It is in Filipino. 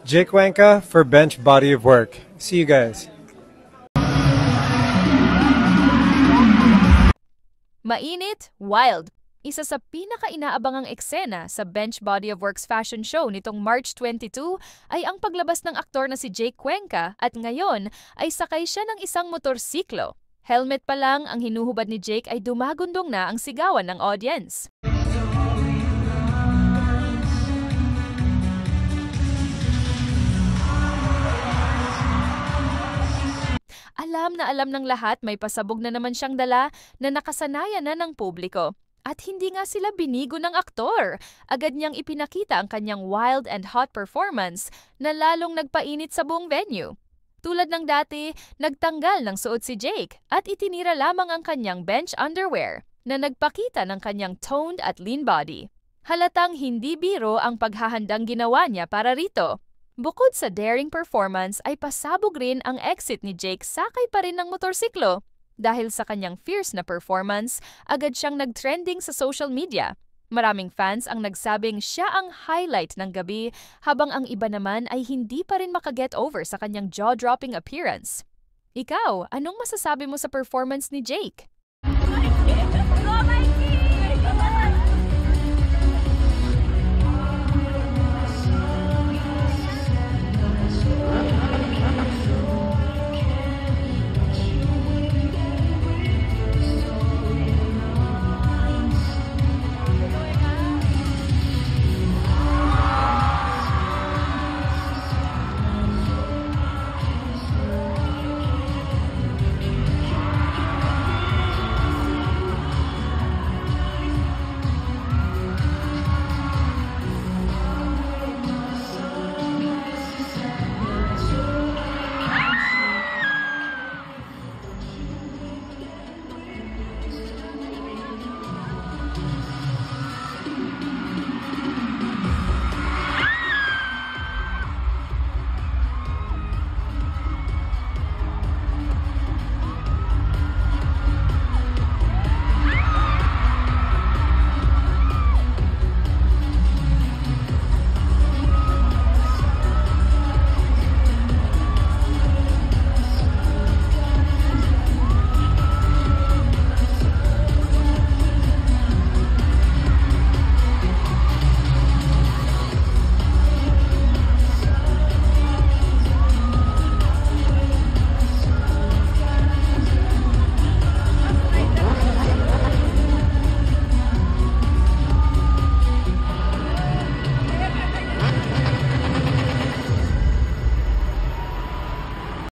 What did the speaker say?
Jake Cuenca for Bench Body of Work. See you guys. Mainit, wild. Isa sa pinaka-inaabangang eksena sa Bench Body of Works fashion show nitong March 22 ay ang paglabas ng aktor na si Jake Cuenca at ngayon ay sakay siya ng isang motorsiklo. Helmet pa lang ang hinuhubad ni Jake ay dumagundong na ang sigawan ng audience. Alam ng lahat may pasabog na naman siyang dala na nakasanayan na ng publiko. At hindi nga sila binigo ng aktor. Agad niyang ipinakita ang kanyang wild and hot performance na lalong nagpainit sa buong venue. Tulad ng dati, nagtanggal ng suot si Jake at itinira lamang ang kanyang bench underwear na nagpakita ng kanyang toned at lean body. Halatang hindi biro ang paghahandang ginawa niya para rito. Bukod sa daring performance ay pasabog rin ang exit ni Jake sakay pa rin ng motorsiklo. Dahil sa kanyang fierce na performance, agad siyang nag-trending sa social media. Maraming fans ang nagsabing siya ang highlight ng gabi habang ang iba naman ay hindi pa rin makaget over sa kanyang jaw-dropping appearance. Ikaw, anong masasabi mo sa performance ni Jake? Oh my